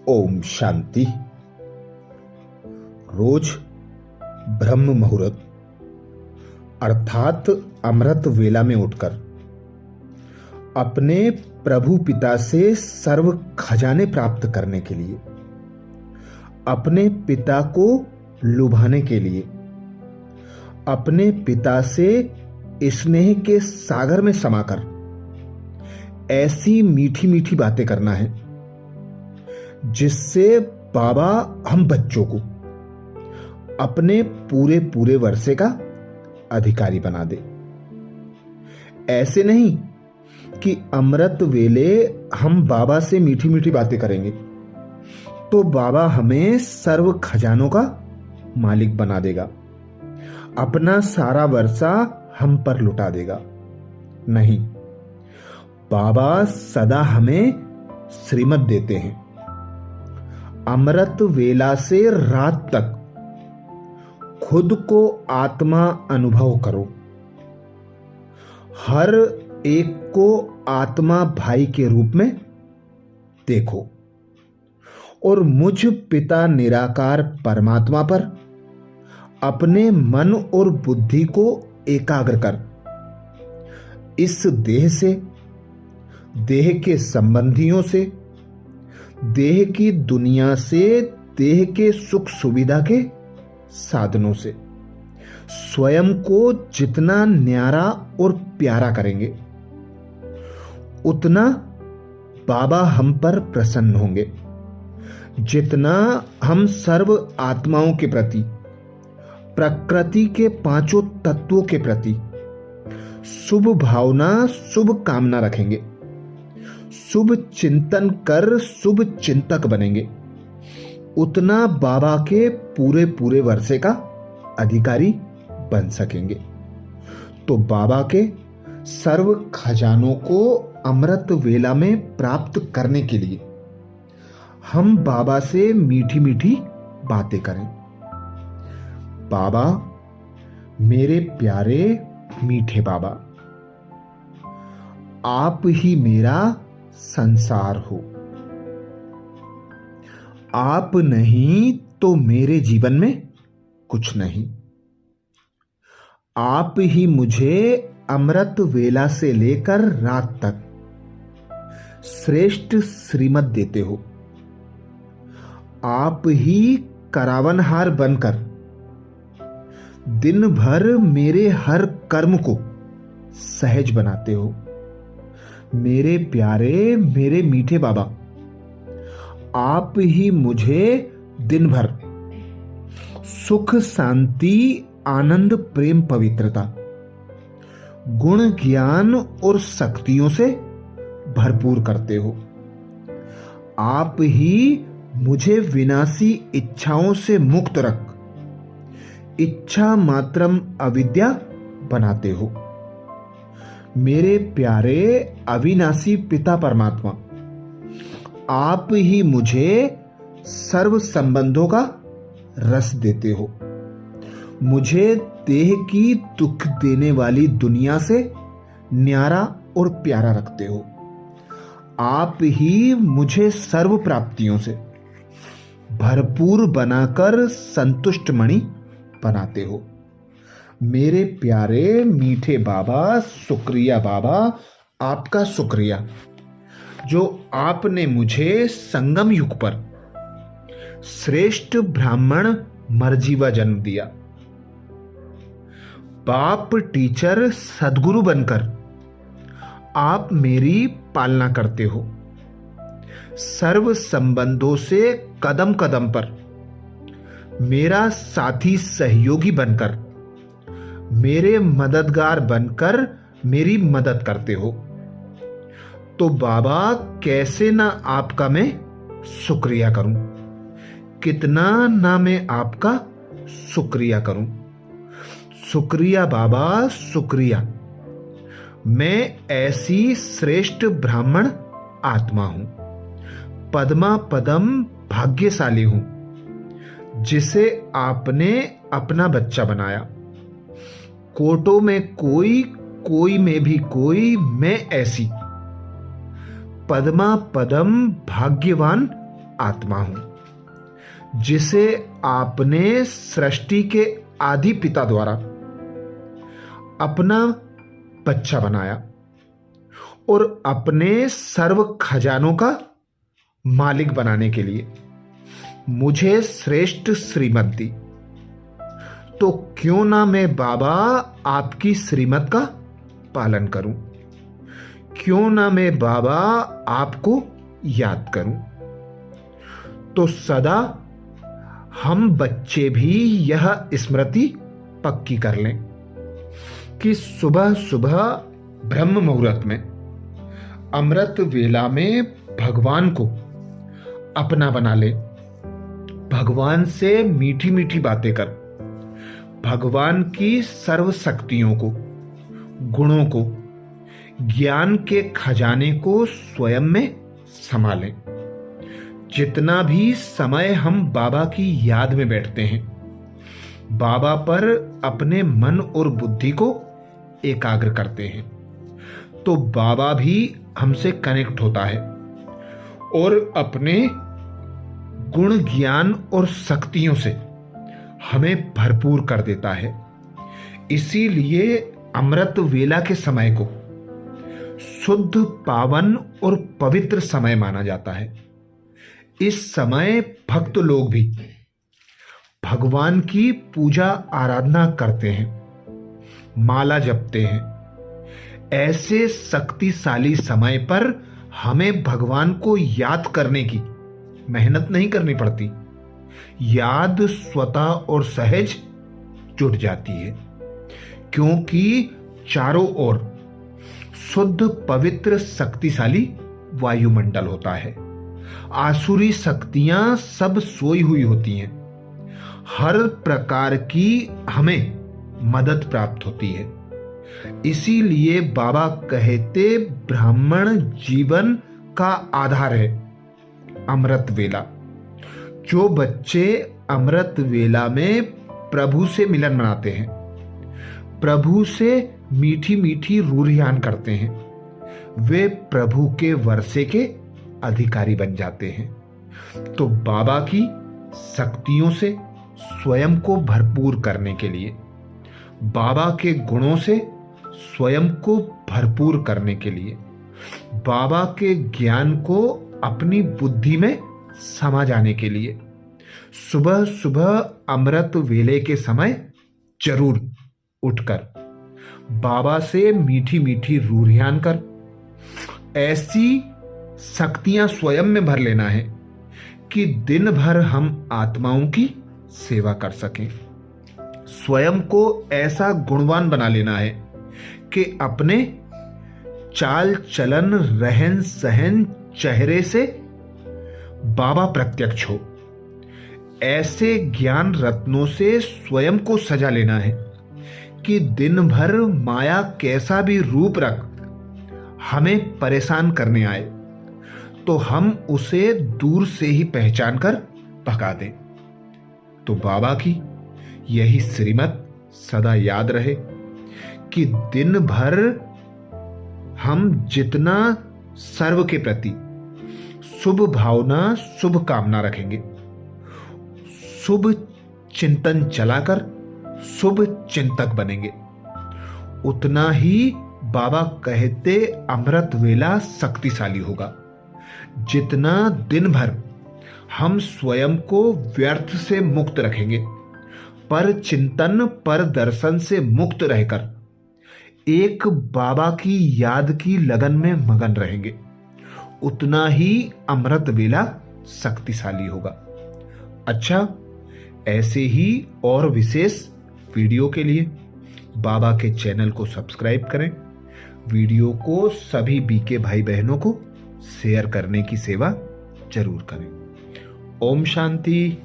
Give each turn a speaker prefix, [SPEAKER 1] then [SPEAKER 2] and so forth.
[SPEAKER 1] ओम शांति। रोज ब्रह्म मुहूर्त अर्थात अमृत वेला में उठकर अपने प्रभु पिता से सर्व खजाने प्राप्त करने के लिए, अपने पिता को लुभाने के लिए, अपने पिता से स्नेह के सागर में समाकर ऐसी मीठी मीठी बातें करना है जिससे बाबा हम बच्चों को अपने पूरे पूरे वर्षे का अधिकारी बना दे। ऐसे नहीं कि अमृत वेले हम बाबा से मीठी मीठी बातें करेंगे तो बाबा हमें सर्व खजानों का मालिक बना देगा, अपना सारा वर्षा हम पर लुटा देगा। नहीं, बाबा सदा हमें श्रीमत देते हैं। अमृत वेला से रात तक खुद को आत्मा अनुभव करो, हर एक को आत्मा भाई के रूप में देखो और मुझ पिता निराकार परमात्मा पर अपने मन और बुद्धि को एकाग्र कर इस देह से, देह के संबंधियों से, देह की दुनिया से, देह के सुख सुविधा के साधनों से स्वयं को जितना न्यारा और प्यारा करेंगे उतना बाबा हम पर प्रसन्न होंगे। जितना हम सर्व आत्माओं के प्रति, प्रकृति के पांचों तत्वों के प्रति शुभ भावना, शुभ कामना रखेंगे, शुभ चिंतन कर शुभ चिंतक बनेंगे, उतना बाबा के पूरे पूरे वर्षे का अधिकारी बन सकेंगे। तो बाबा के सर्व खजानों को अमृत वेला में प्राप्त करने के लिए हम बाबा से मीठी मीठी बातें करें। बाबा, मेरे प्यारे मीठे बाबा, आप ही मेरा संसार हो। आप नहीं तो मेरे जीवन में कुछ नहीं। आप ही मुझे अमृत वेला से लेकर रात तक श्रेष्ठ श्रीमत देते हो। आप ही करावनहार बनकर दिन भर मेरे हर कर्म को सहज बनाते हो। मेरे प्यारे, मेरे मीठे बाबा, आप ही मुझे दिन भर सुख, शांति, आनंद, प्रेम, पवित्रता, गुण, ज्ञान और शक्तियों से भरपूर करते हो। आप ही मुझे विनाशी इच्छाओं से मुक्त रख इच्छा मात्रम अविद्या बनाते हो। मेरे प्यारे अविनाशी पिता परमात्मा, आप ही मुझे सर्व संबंधों का रस देते हो। मुझे देह की दुख देने वाली दुनिया से न्यारा और प्यारा रखते हो। आप ही मुझे सर्व प्राप्तियों से भरपूर बनाकर संतुष्ट मणि बनाते हो। मेरे प्यारे मीठे बाबा, शुक्रिया बाबा, आपका शुक्रिया जो आपने मुझे संगम युग पर श्रेष्ठ ब्राह्मण मरजीवा जन्म दिया। बाप, टीचर, सदगुरु बनकर आप मेरी पालना करते हो। सर्व संबंधों से कदम कदम पर मेरा साथी सहयोगी बनकर, मेरे मददगार बनकर मेरी मदद करते हो। तो बाबा, कैसे ना आपका मैं शुक्रिया करूं, कितना ना मैं आपका शुक्रिया करूं। शुक्रिया बाबा, शुक्रिया। मैं ऐसी श्रेष्ठ ब्राह्मण आत्मा हूं, पद्मा पदम भाग्यशाली हूं जिसे आपने अपना बच्चा बनाया। कोटों में कोई, कोई में भी कोई, मैं ऐसी पद्मा पदम भाग्यवान आत्मा हूं जिसे आपने सृष्टि के आदि पिता द्वारा अपना बच्चा बनाया और अपने सर्व खजानों का मालिक बनाने के लिए मुझे श्रेष्ठ श्रीमत दी। तो क्यों ना मैं बाबा आपकी श्रीमत का पालन करूं, क्यों ना मैं बाबा आपको याद करूं। तो सदा हम बच्चे भी यह स्मृति पक्की कर लें कि सुबह सुबह ब्रह्म मुहूर्त में अमृत वेला में भगवान को अपना बना ले, भगवान से मीठी मीठी बातें कर, भगवान की सर्व शक्तियों को, गुणों को, ज्ञान के खजाने को स्वयं में संभालें। जितना भी समय हम बाबा की याद में बैठते हैं, बाबा पर अपने मन और बुद्धि को एकाग्र करते हैं, तो बाबा भी हमसे कनेक्ट होता है और अपने गुण, ज्ञान और शक्तियों से हमें भरपूर कर देता है। इसीलिए अमृत वेला के समय को शुद्ध, पावन और पवित्र समय माना जाता है। इस समय भक्त लोग भी भगवान की पूजा आराधना करते हैं, माला जपते हैं। ऐसे शक्तिशाली समय पर हमें भगवान को याद करने की मेहनत नहीं करनी पड़ती, याद स्वतः और सहज जुट जाती है, क्योंकि चारों ओर शुद्ध, पवित्र, शक्तिशाली वायुमंडल होता है। आसुरी शक्तियां सब सोई हुई होती हैं, हर प्रकार की हमें मदद प्राप्त होती है। इसीलिए बाबा कहते ब्राह्मण जीवन का आधार है अमृत वेला। जो बच्चे अमृत वेला में प्रभु से मिलन मनाते हैं, प्रभु से मीठी मीठी रूरियान करते हैं, वे प्रभु के वर्षे के अधिकारी बन जाते हैं। तो बाबा की शक्तियों से स्वयं को भरपूर करने के लिए, बाबा के गुणों से स्वयं को भरपूर करने के लिए, बाबा के ज्ञान को अपनी बुद्धि में समा जाने के लिए सुबह सुबह अमृत वेले के समय जरूर उठकर बाबा से मीठी मीठी रूरियान कर ऐसी शक्तियां स्वयं में भर लेना है कि दिन भर हम आत्माओं की सेवा कर सकें। स्वयं को ऐसा गुणवान बना लेना है कि अपने चाल चलन, रहन सहन, चेहरे से बाबा प्रत्यक्ष हो। ऐसे ज्ञान रत्नों से स्वयं को सजा लेना है कि दिन भर माया कैसा भी रूप रख हमें परेशान करने आए तो हम उसे दूर से ही पहचान कर भगा दें। तो बाबा की यही श्रीमत सदा याद रहे कि दिन भर हम जितना सर्व के प्रति शुभ भावना, शुभ कामना रखेंगे, शुभ चिंतन चलाकर शुभ चिंतक बनेंगे, उतना ही बाबा कहते अमृत वेला शक्तिशाली होगा। जितना दिन भर हम स्वयं को व्यर्थ से मुक्त रखेंगे, पर चिंतन, पर दर्शन से मुक्त रहकर एक बाबा की याद की लगन में मगन रहेंगे, उतना ही अमृत वेला शक्तिशाली होगा। अच्छा, ऐसे ही और विशेष वीडियो के लिए बाबा के चैनल को सब्सक्राइब करें, वीडियो को सभी बीके भाई बहनों को शेयर करने की सेवा जरूर करें। ओम शांति।